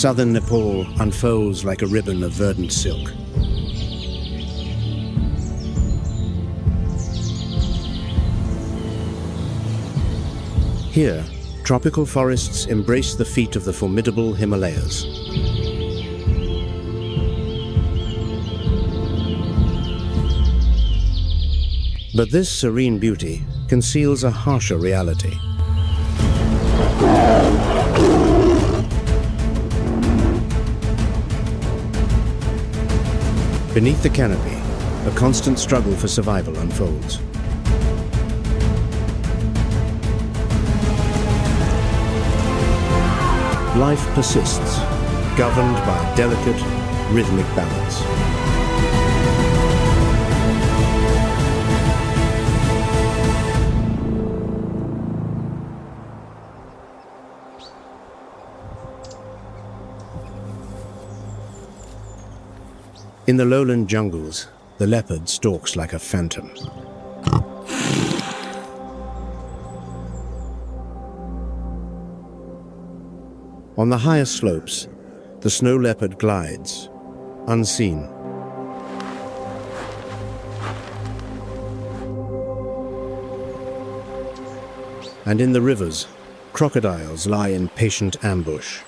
Southern Nepal unfolds like a ribbon of verdant silk. Here, tropical forests embrace the feet of the formidable Himalayas. But this serene beauty conceals a harsher reality. Beneath the canopy, a constant struggle for survival unfolds. Life persists, governed by a delicate, rhythmic balance. In the lowland jungles, the leopard stalks like a phantom. On the higher slopes, the snow leopard glides, unseen. And in the rivers, crocodiles lie in patient ambush.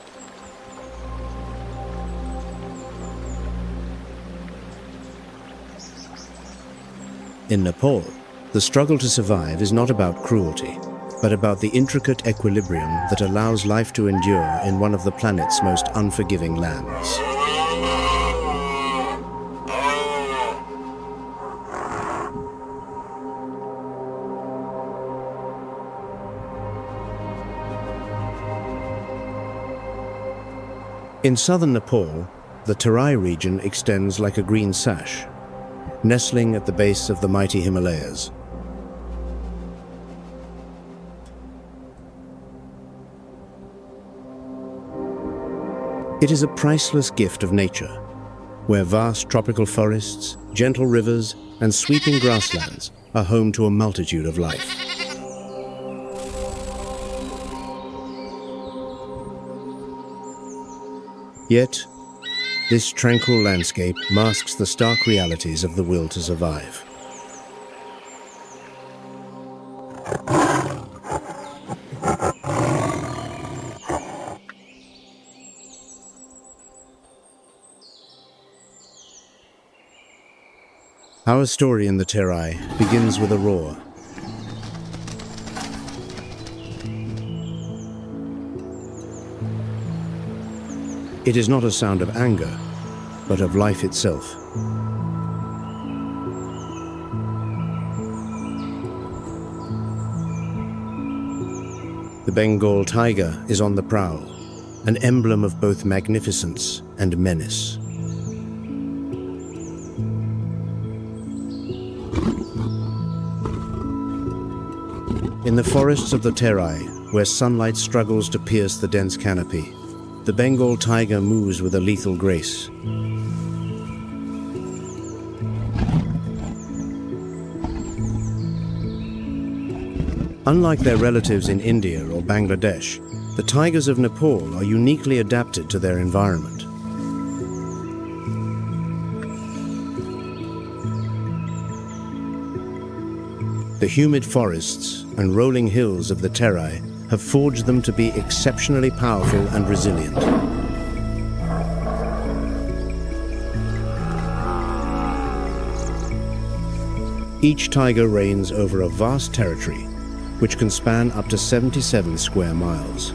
In Nepal, the struggle to survive is not about cruelty, but about the intricate equilibrium that allows life to endure in one of the planet's most unforgiving lands. In southern Nepal, the Terai region extends like a green sash, nestling at the base of the mighty Himalayas. It is a priceless gift of nature, where vast tropical forests, gentle rivers, and sweeping grasslands are home to a multitude of life. Yet, this tranquil landscape masks the stark realities of the will to survive. Our story in the Terai begins with a roar. It is not a sound of anger, but of life itself. The Bengal tiger is on the prowl, an emblem of both magnificence and menace. In the forests of the Terai, where sunlight struggles to pierce the dense canopy, the Bengal tiger moves with a lethal grace. Unlike their relatives in India or Bangladesh, the tigers of Nepal are uniquely adapted to their environment. The humid forests and rolling hills of the Terai have forged them to be exceptionally powerful and resilient. Each tiger reigns over a vast territory, which can span up to 77 square miles.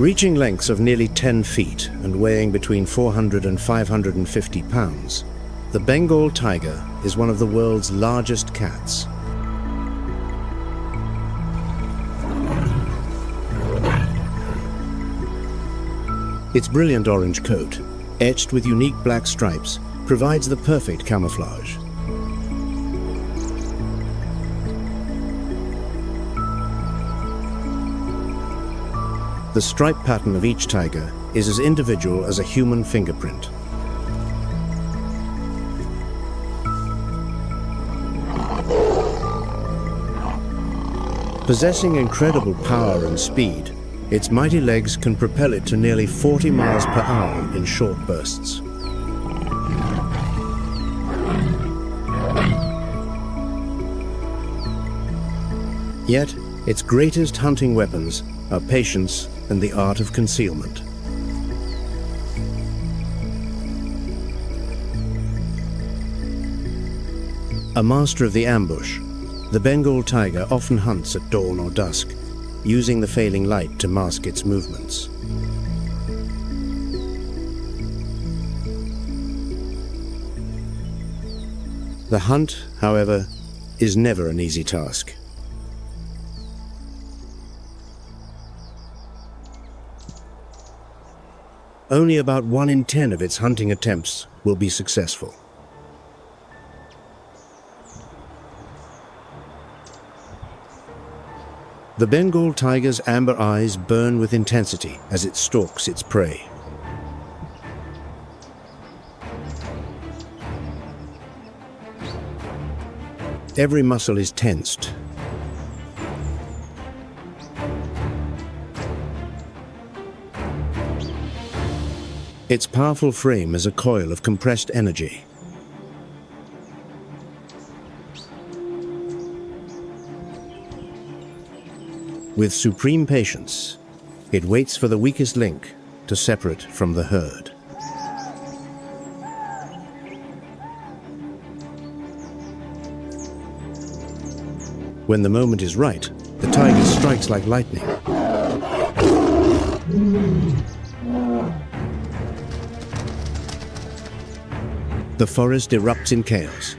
Reaching lengths of nearly 10 feet and weighing between 400 and 550 pounds, the Bengal tiger is one of the world's largest cats. Its brilliant orange coat, etched with unique black stripes, provides the perfect camouflage. The stripe pattern of each tiger is as individual as a human fingerprint. Possessing incredible power and speed, its mighty legs can propel it to nearly 40 miles per hour in short bursts. Yet, its greatest hunting weapons are patience and the art of concealment. A master of the ambush, the Bengal tiger often hunts at dawn or dusk, using the failing light to mask its movements. The hunt, however, is never an easy task. Only about 1 in 10 of its hunting attempts will be successful. The Bengal tiger's amber eyes burn with intensity as it stalks its prey. Every muscle is tensed. Its powerful frame is a coil of compressed energy. With supreme patience, it waits for the weakest link to separate from the herd. When the moment is right, the tiger strikes like lightning. The forest erupts in chaos.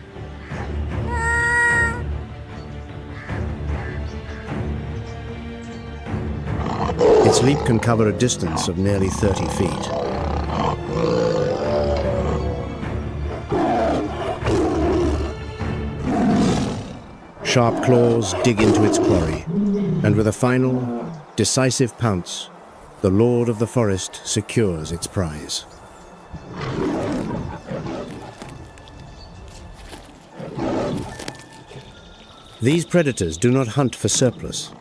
Its leap can cover a distance of nearly 30 feet. Sharp claws dig into its quarry, and with a final, decisive pounce, the lord of the forest secures its prize. These predators do not hunt for surplus,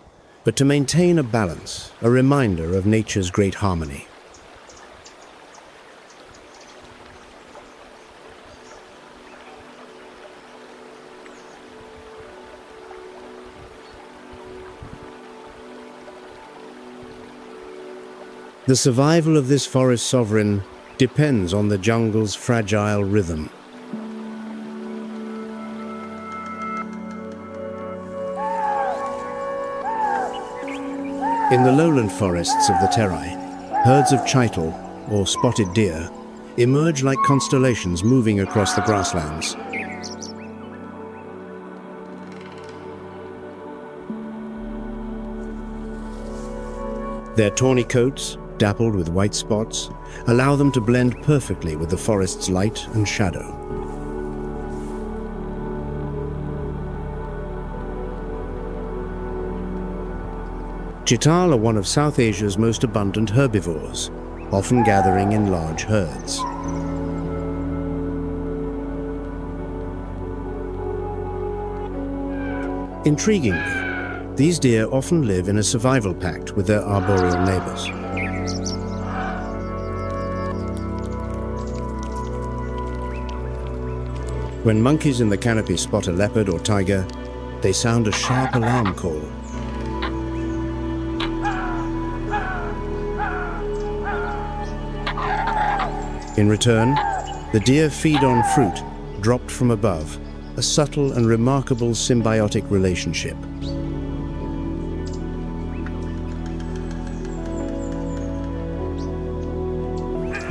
but to maintain a balance, a reminder of nature's great harmony. The survival of this forest sovereign depends on the jungle's fragile rhythm. In the lowland forests of the Terai, herds of chital, or spotted deer, emerge like constellations moving across the grasslands. Their tawny coats, dappled with white spots, allow them to blend perfectly with the forest's light and shadow. Chital are one of South Asia's most abundant herbivores, often gathering in large herds. Intriguingly, these deer often live in a survival pact with their arboreal neighbors. When monkeys in the canopy spot a leopard or tiger, they sound a sharp alarm call. In return, the deer feed on fruit dropped from above, a subtle and remarkable symbiotic relationship.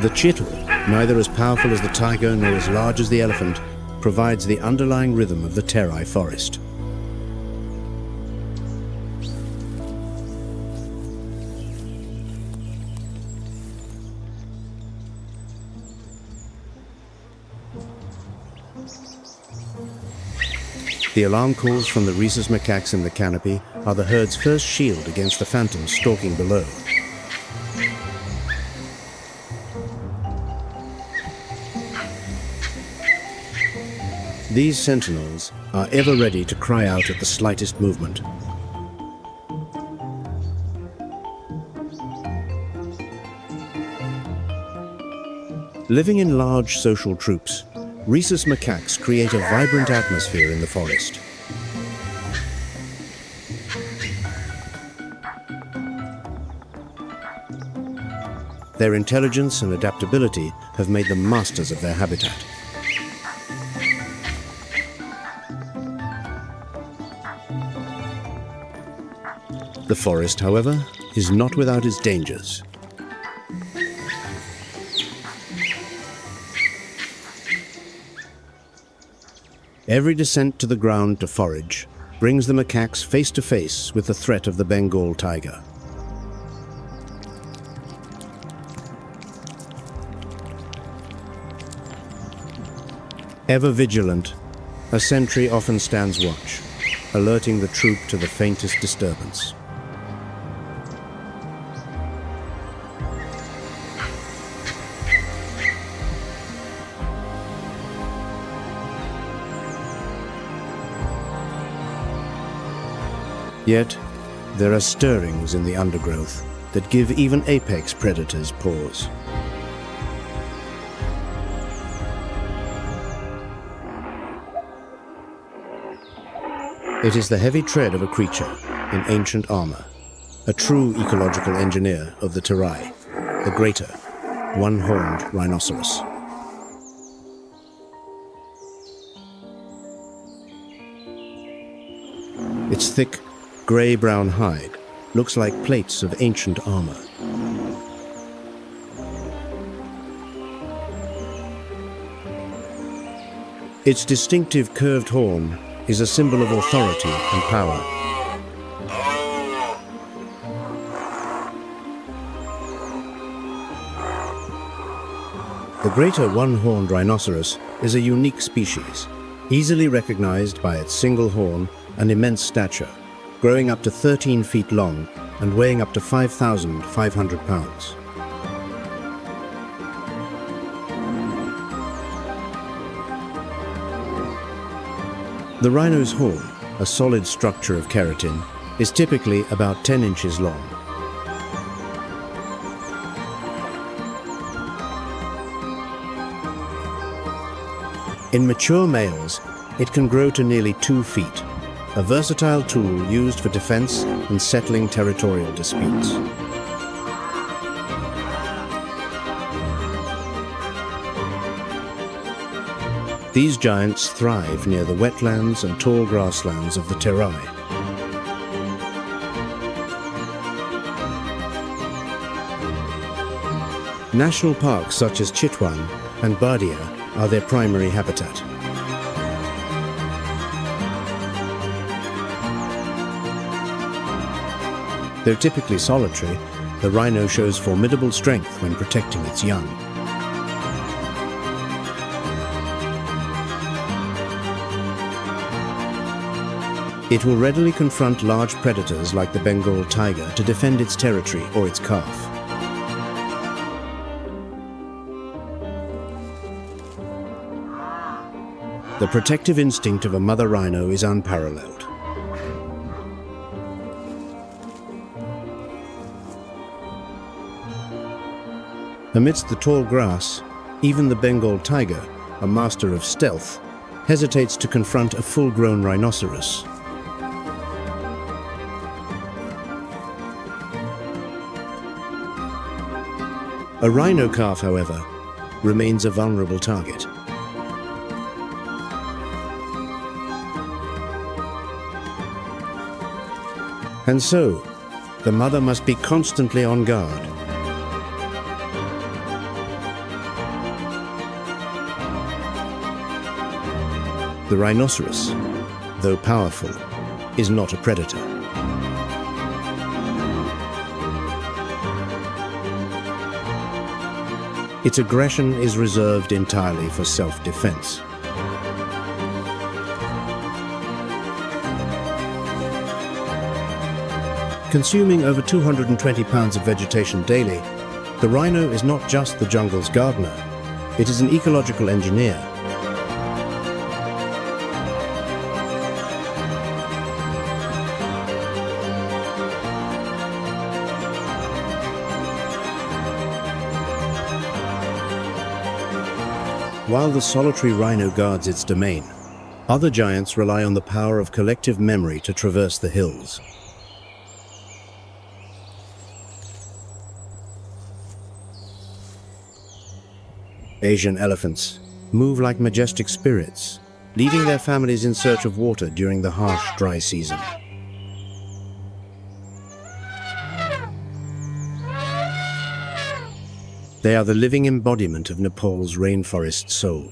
The chital, neither as powerful as the tiger nor as large as the elephant, provides the underlying rhythm of the Terai forest. The alarm calls from the rhesus macaques in the canopy are the herd's first shield against the phantoms stalking below. These sentinels are ever ready to cry out at the slightest movement. Living in large social troops, rhesus macaques create a vibrant atmosphere in the forest. Their intelligence and adaptability have made them masters of their habitat. The forest, however, is not without its dangers. Every descent to the ground to forage brings the macaques face to face with the threat of the Bengal tiger. Ever vigilant, a sentry often stands watch, alerting the troop to the faintest disturbance. Yet, there are stirrings in the undergrowth that give even apex predators pause. It is the heavy tread of a creature in ancient armor, a true ecological engineer of the Terai, the greater, one-horned rhinoceros. Its thick, grey-brown hide looks like plates of ancient armor. Its distinctive curved horn is a symbol of authority and power. The greater one-horned rhinoceros is a unique species, easily recognized by its single horn and immense stature, growing up to 13 feet long and weighing up to 5,500 pounds. The rhino's horn, a solid structure of keratin, is typically about 10 inches long. In mature males, it can grow to nearly 2 feet, a versatile tool used for defense and settling territorial disputes. These giants thrive near the wetlands and tall grasslands of the Terai. National parks such as Chitwan and Bardia are their primary habitat. Though typically solitary, the rhino shows formidable strength when protecting its young. It will readily confront large predators like the Bengal tiger to defend its territory or its calf. The protective instinct of a mother rhino is unparalleled. Amidst the tall grass, even the Bengal tiger, a master of stealth, hesitates to confront a full-grown rhinoceros. A rhino calf, however, remains a vulnerable target. And so, the mother must be constantly on guard. The rhinoceros, though powerful, is not a predator. Its aggression is reserved entirely for self-defense. Consuming over 220 pounds of vegetation daily, the rhino is not just the jungle's gardener, it is an ecological engineer. While the solitary rhino guards its domain, other giants rely on the power of collective memory to traverse the hills. Asian elephants move like majestic spirits, leaving their families in search of water during the harsh, dry season. They are the living embodiment of Nepal's rainforest soul.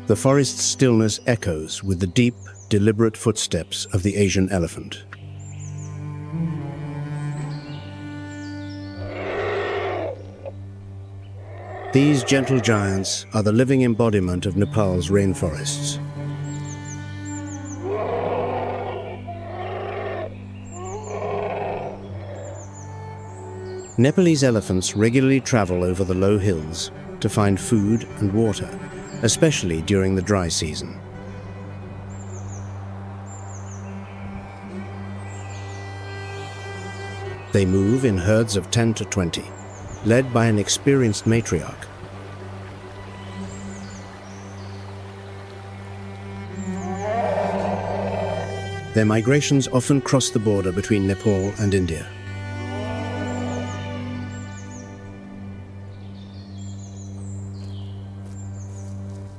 The forest's stillness echoes with the deep, deliberate footsteps of the Asian elephant. These gentle giants are the living embodiment of Nepal's rainforests. Nepalese elephants regularly travel over the low hills to find food and water, especially during the dry season. They move in herds of 10 to 20, led by an experienced matriarch. Their migrations often cross the border between Nepal and India.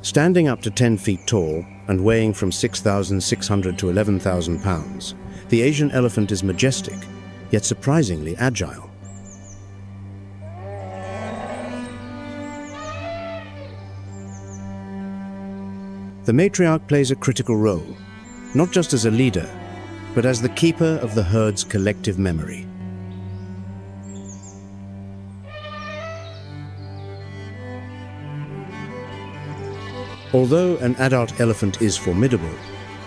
Standing up to 10 feet tall and weighing from 6,600 to 11,000 pounds, the Asian elephant is majestic, yet surprisingly agile. The matriarch plays a critical role, not just as a leader, but as the keeper of the herd's collective memory. Although an adult elephant is formidable,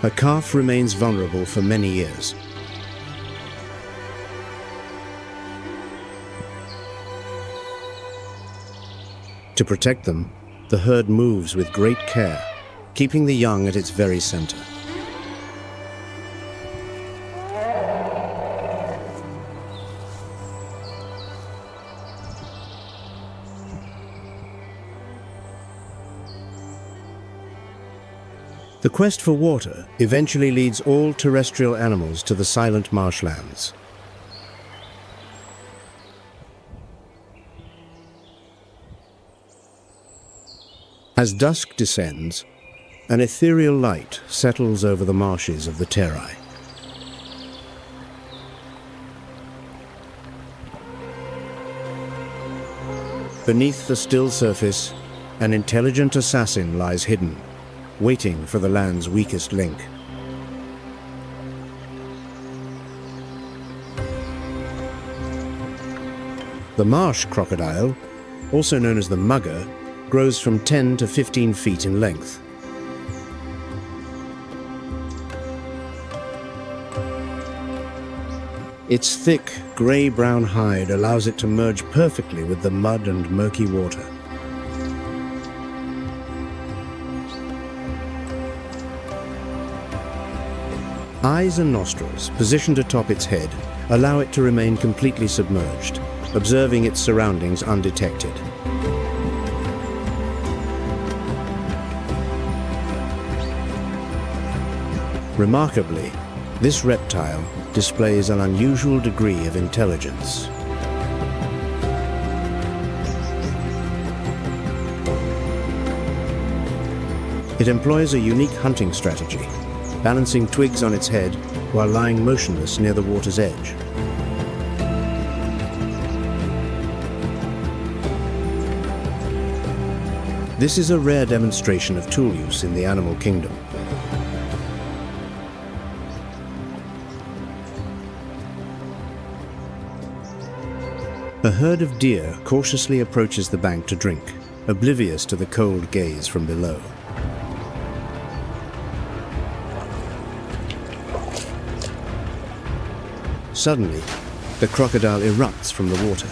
her calf remains vulnerable for many years. To protect them, the herd moves with great care, keeping the young at its very center. The quest for water eventually leads all terrestrial animals to the silent marshlands. As dusk descends, an ethereal light settles over the marshes of the Terai. Beneath the still surface, an intelligent assassin lies hidden, waiting for the land's weakest link. The marsh crocodile, also known as the mugger, grows from 10 to 15 feet in length. Its thick, grey-brown hide allows it to merge perfectly with the mud and murky water. Eyes and nostrils, positioned atop its head, allow it to remain completely submerged, observing its surroundings undetected. Remarkably, this reptile displays an unusual degree of intelligence. It employs a unique hunting strategy, balancing twigs on its head while lying motionless near the water's edge. This is a rare demonstration of tool use in the animal kingdom. A herd of deer cautiously approaches the bank to drink, oblivious to the cold gaze from below. Suddenly, the crocodile erupts from the water.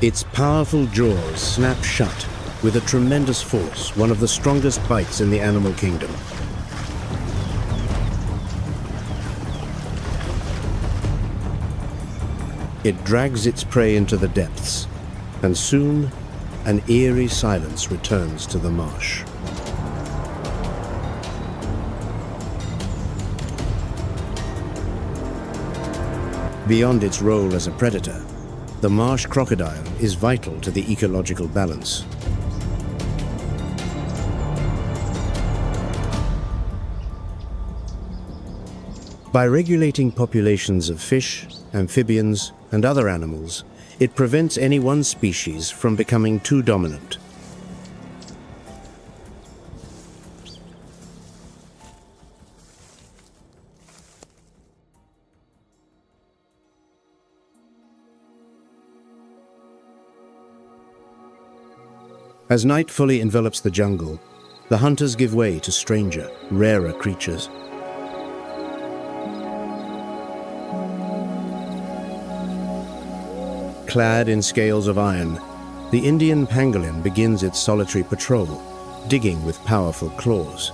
Its powerful jaws snap shut, with a tremendous force, one of the strongest bites in the animal kingdom. It drags its prey into the depths, and soon an eerie silence returns to the marsh. Beyond its role as a predator, the marsh crocodile is vital to the ecological balance. By regulating populations of fish, amphibians, and other animals, it prevents any one species from becoming too dominant. As night fully envelops the jungle, the hunters give way to stranger, rarer creatures. Clad in scales of iron, the Indian pangolin begins its solitary patrol, digging with powerful claws.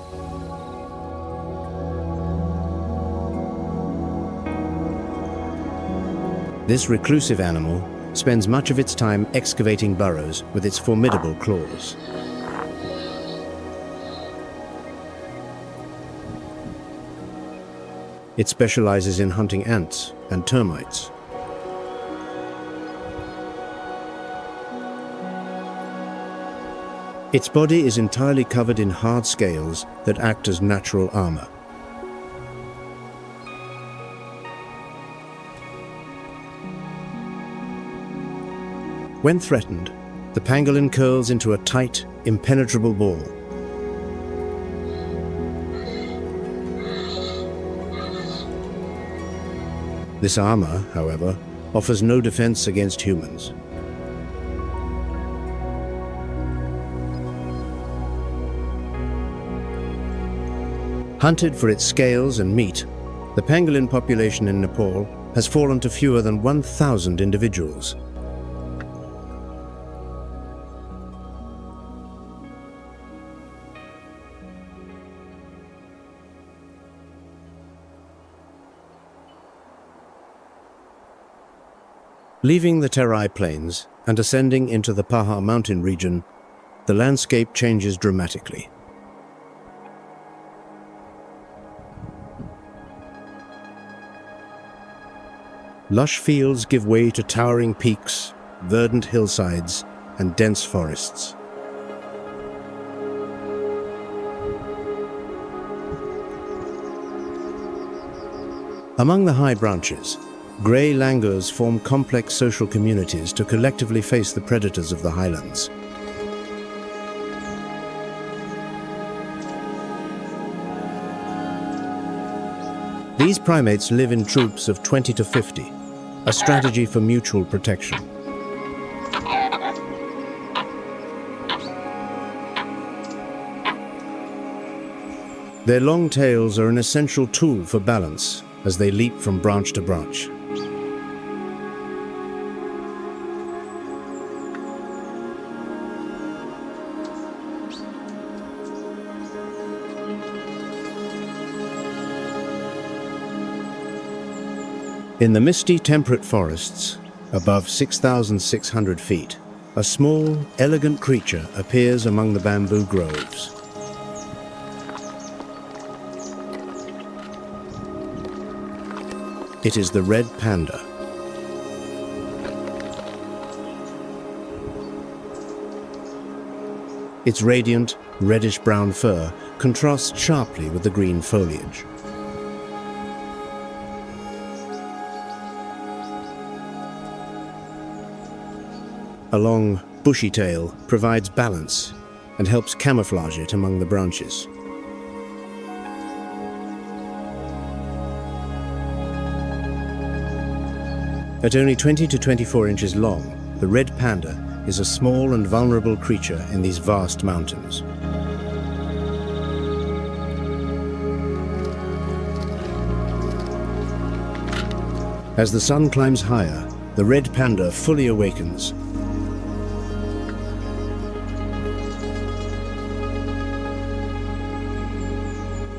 This reclusive animal spends much of its time excavating burrows with its formidable claws. It specializes in hunting ants and termites. Its body is entirely covered in hard scales that act as natural armor. When threatened, the pangolin curls into a tight, impenetrable ball. This armor, however, offers no defense against humans. Hunted for its scales and meat, the pangolin population in Nepal has fallen to fewer than 1,000 individuals. Leaving the Terai plains and ascending into the Pahar mountain region, the landscape changes dramatically. Lush fields give way to towering peaks, verdant hillsides, and dense forests. Among the high branches, grey langurs form complex social communities to collectively face the predators of the highlands. These primates live in troops of 20 to 50, a strategy for mutual protection. Their long tails are an essential tool for balance as they leap from branch to branch. In the misty temperate forests, above 6,600 feet, a small, elegant creature appears among the bamboo groves. It is the red panda. Its radiant, reddish-brown fur contrasts sharply with the green foliage. A long, bushy tail provides balance and helps camouflage it among the branches. At only 20 to 24 inches long, the red panda is a small and vulnerable creature in these vast mountains. As the sun climbs higher, the red panda fully awakens.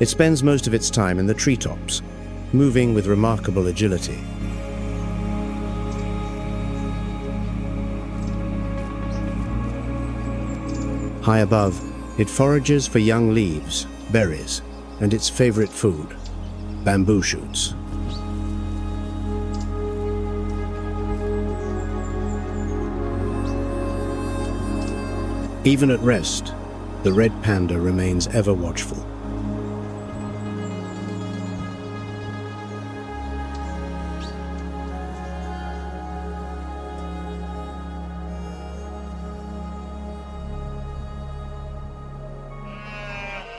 It spends most of its time in the treetops, moving with remarkable agility. High above, it forages for young leaves, berries, and its favorite food, bamboo shoots. Even at rest, the red panda remains ever watchful.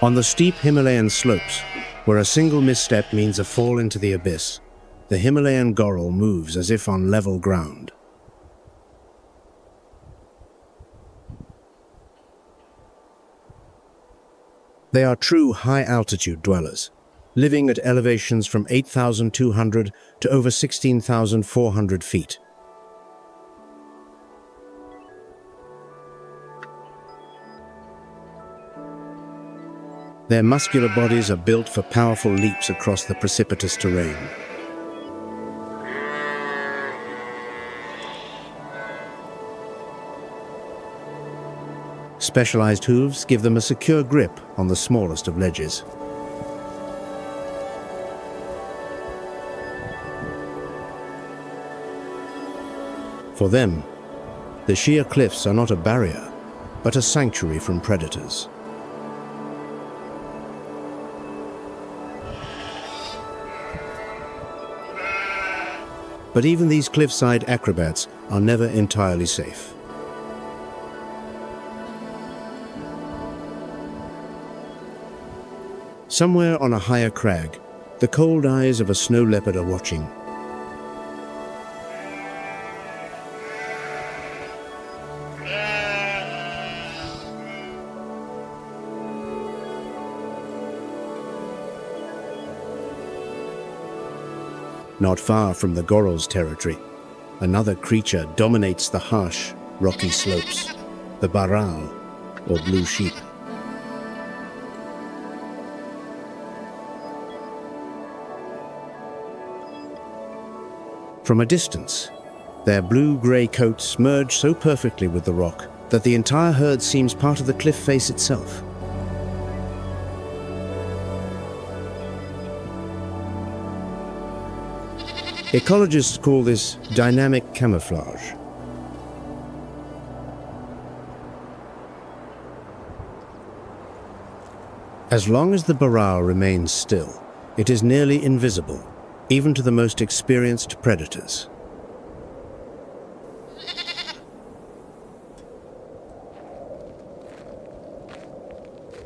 On the steep Himalayan slopes, where a single misstep means a fall into the abyss, the Himalayan goral moves as if on level ground. They are true high-altitude dwellers, living at elevations from 8,200 to over 16,400 feet. Their muscular bodies are built for powerful leaps across the precipitous terrain. Specialized hooves give them a secure grip on the smallest of ledges. For them, the sheer cliffs are not a barrier, but a sanctuary from predators. But even these cliffside acrobats are never entirely safe. Somewhere on a higher crag, the cold eyes of a snow leopard are watching. Not far from the goral's territory, another creature dominates the harsh, rocky slopes, the baral, or blue sheep. From a distance, their blue-grey coats merge so perfectly with the rock that the entire herd seems part of the cliff face itself. Ecologists call this dynamic camouflage. As long as the baral remains still, it is nearly invisible, even to the most experienced predators.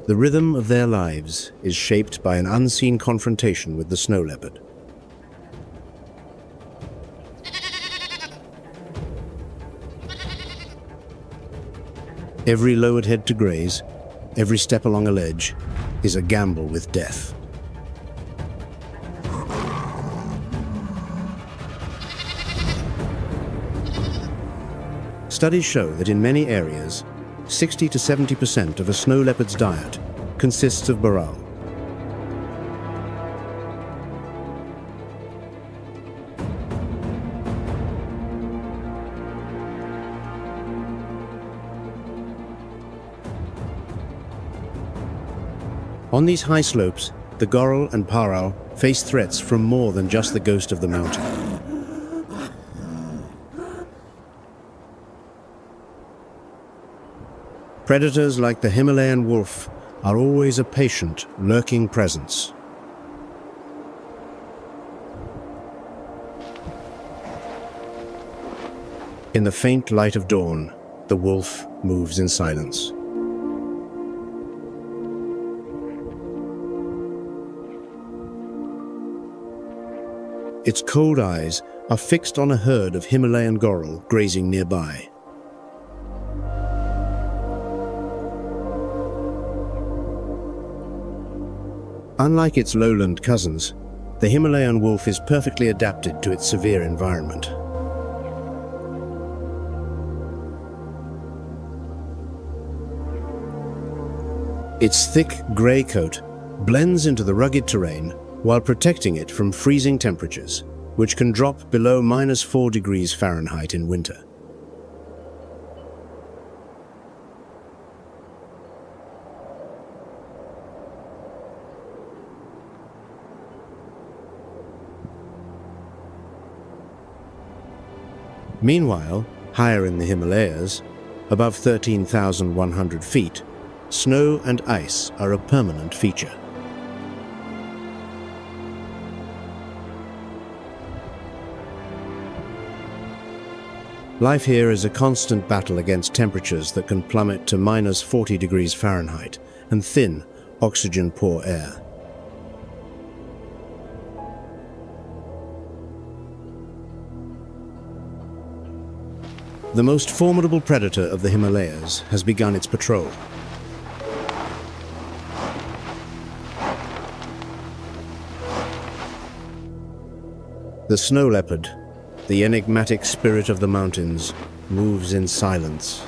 The rhythm of their lives is shaped by an unseen confrontation with the snow leopard. Every lowered head to graze, every step along a ledge, is a gamble with death. Studies show that in many areas, 60 to 70% of a snow leopard's diet consists of baral. On these high slopes, the goral and paral face threats from more than just the ghost of the mountain. Predators like the Himalayan wolf are always a patient, lurking presence. In the faint light of dawn, the wolf moves in silence. Its cold eyes are fixed on a herd of Himalayan goral grazing nearby. Unlike its lowland cousins, the Himalayan wolf is perfectly adapted to its severe environment. Its thick grey coat blends into the rugged terrain while protecting it from freezing temperatures, which can drop below -4 degrees Fahrenheit in winter. Meanwhile, higher in the Himalayas, above 13,100 feet, snow and ice are a permanent feature. Life here is a constant battle against temperatures that can plummet to -40 degrees Fahrenheit and thin, oxygen-poor air. The most formidable predator of the Himalayas has begun its patrol. The snow leopard, the enigmatic spirit of the mountains, moves in silence.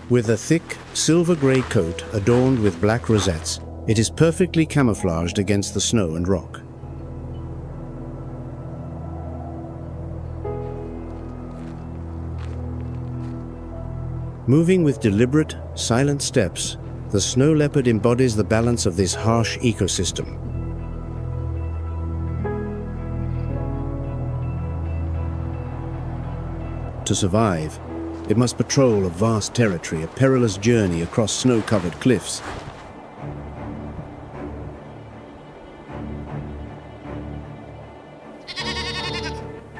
With a thick, silver-grey coat adorned with black rosettes, it is perfectly camouflaged against the snow and rock. Moving with deliberate, silent steps, the snow leopard embodies the balance of this harsh ecosystem. To survive, it must patrol a vast territory, a perilous journey across snow-covered cliffs.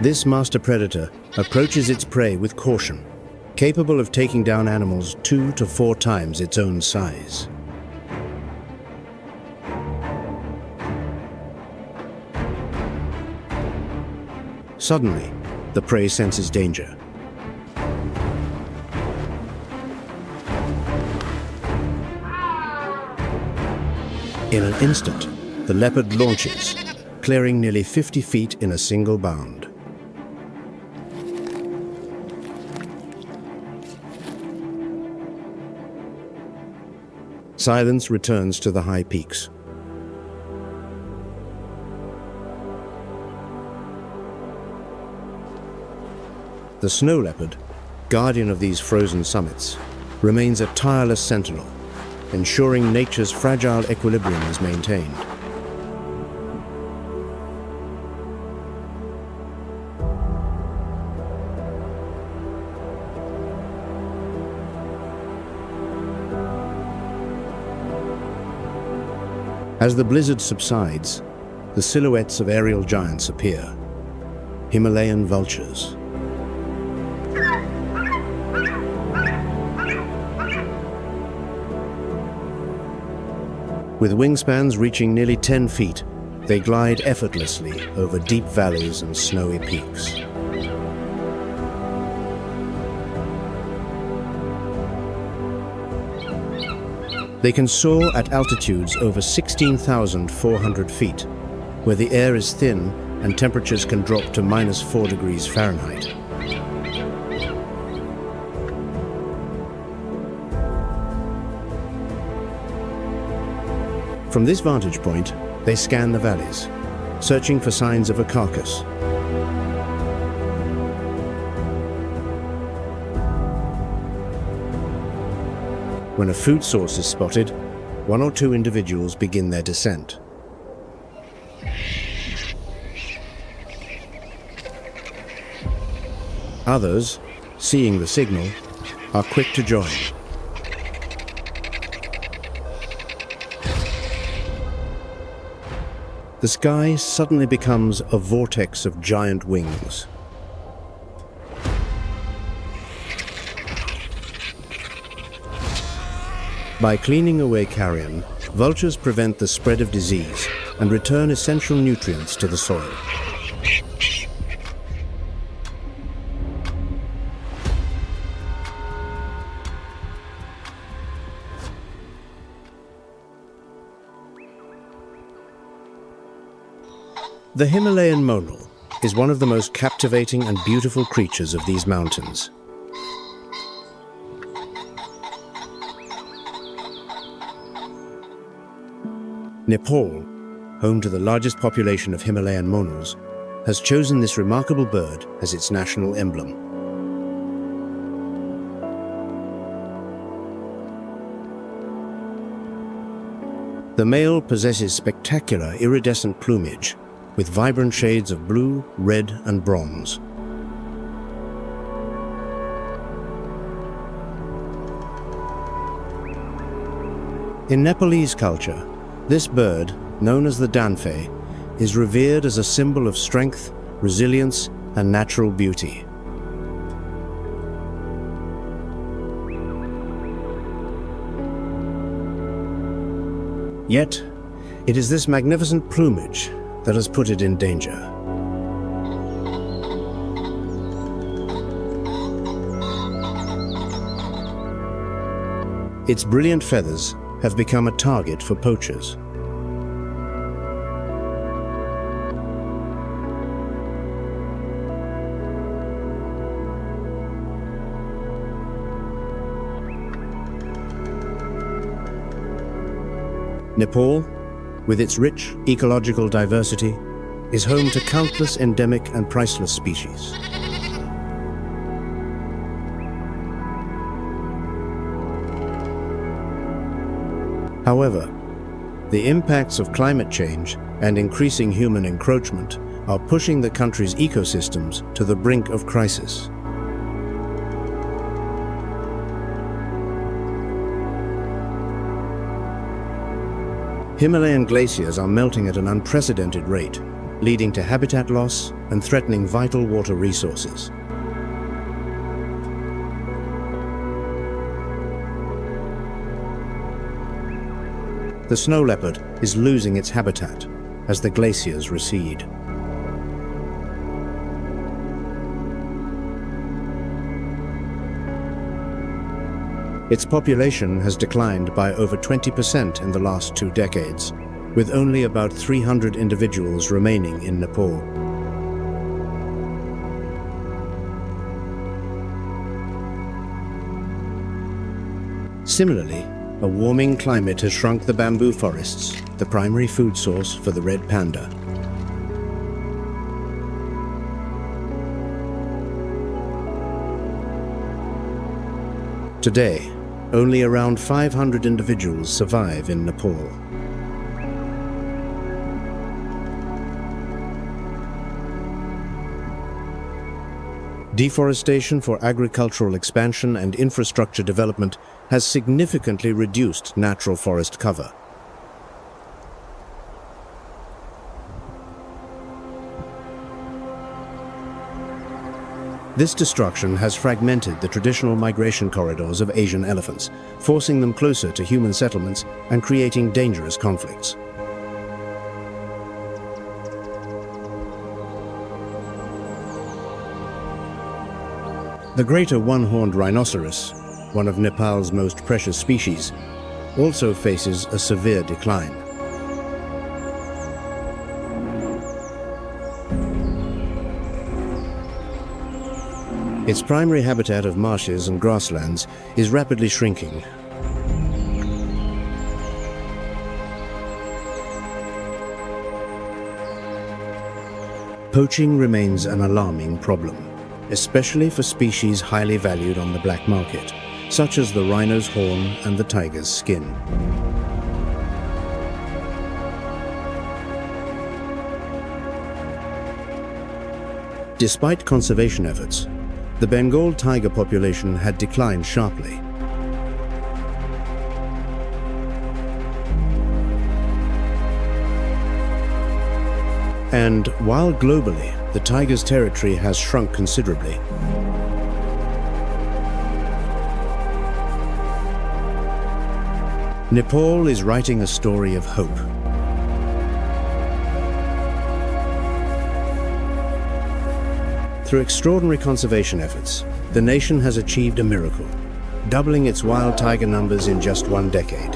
This master predator approaches its prey with caution, capable of taking down animals 2 to 4 times its own size. Suddenly, the prey senses danger. In an instant, the leopard launches, clearing nearly 50 feet in a single bound. Silence returns to the high peaks. The snow leopard, guardian of these frozen summits, remains a tireless sentinel, ensuring nature's fragile equilibrium is maintained. As the blizzard subsides, the silhouettes of aerial giants appear, Himalayan vultures. With wingspans reaching nearly 10 feet, they glide effortlessly over deep valleys and snowy peaks. They can soar at altitudes over 16,400 feet, where the air is thin and temperatures can drop to -4 degrees Fahrenheit. From this vantage point, they scan the valleys, searching for signs of a carcass. When a food source is spotted, 1 or 2 individuals begin their descent. Others, seeing the signal, are quick to join. The sky suddenly becomes a vortex of giant wings. By cleaning away carrion, vultures prevent the spread of disease and return essential nutrients to the soil. The Himalayan monal is one of the most captivating and beautiful creatures of these mountains. Nepal, home to the largest population of Himalayan monals, has chosen this remarkable bird as its national emblem. The male possesses spectacular iridescent plumage with vibrant shades of blue, red, and bronze. In Nepalese culture, this bird, known as the danfei, is revered as a symbol of strength, resilience, and natural beauty. Yet, it is this magnificent plumage that has put it in danger. Its brilliant feathers have become a target for poachers. Nepal, with its rich ecological diversity, is home to countless endemic and priceless species. However, the impacts of climate change and increasing human encroachment are pushing the country's ecosystems to the brink of crisis. Himalayan glaciers are melting at an unprecedented rate, leading to habitat loss and threatening vital water resources. The snow leopard is losing its habitat as the glaciers recede. Its population has declined by over 20% in the last 2 decades, with only about 300 individuals remaining in Nepal. Similarly, a warming climate has shrunk the bamboo forests, the primary food source for the red panda. Today, only around 500 individuals survive in Nepal. Deforestation for agricultural expansion and infrastructure development has significantly reduced natural forest cover. This destruction has fragmented the traditional migration corridors of Asian elephants, forcing them closer to human settlements and creating dangerous conflicts. The greater one-horned rhinoceros, one of Nepal's most precious species, also faces a severe decline. Its primary habitat of marshes and grasslands is rapidly shrinking. Poaching remains an alarming problem, especially for species highly valued on the black market, such as the rhino's horn and the tiger's skin. Despite conservation efforts, the Bengal tiger population had declined sharply. And while globally, the tiger's territory has shrunk considerably, Nepal is writing a story of hope. Through extraordinary conservation efforts, the nation has achieved a miracle, doubling its wild tiger numbers in just 1 decade.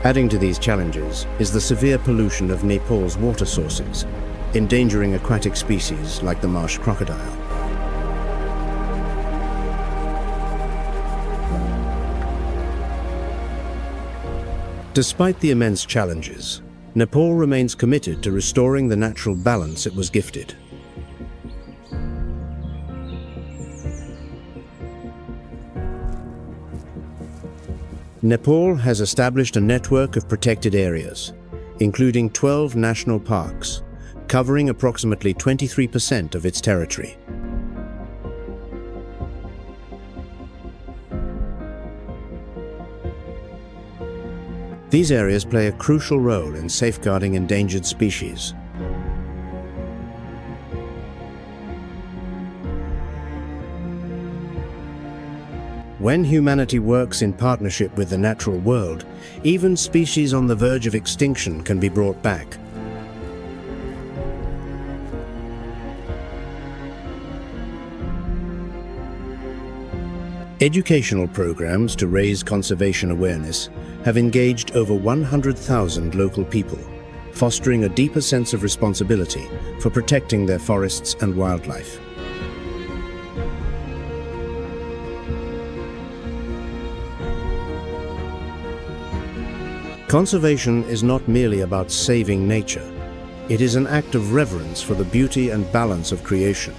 Adding to these challenges is the severe pollution of Nepal's water sources, endangering aquatic species like the marsh crocodile. Despite the immense challenges, Nepal remains committed to restoring the natural balance it was gifted. Nepal has established a network of protected areas, including 12 national parks, covering approximately 23% of its territory. These areas play a crucial role in safeguarding endangered species. When humanity works in partnership with the natural world, even species on the verge of extinction can be brought back. Educational programs to raise conservation awareness have engaged over 100,000 local people, fostering a deeper sense of responsibility for protecting their forests and wildlife. Conservation is not merely about saving nature. It is an act of reverence for the beauty and balance of creation.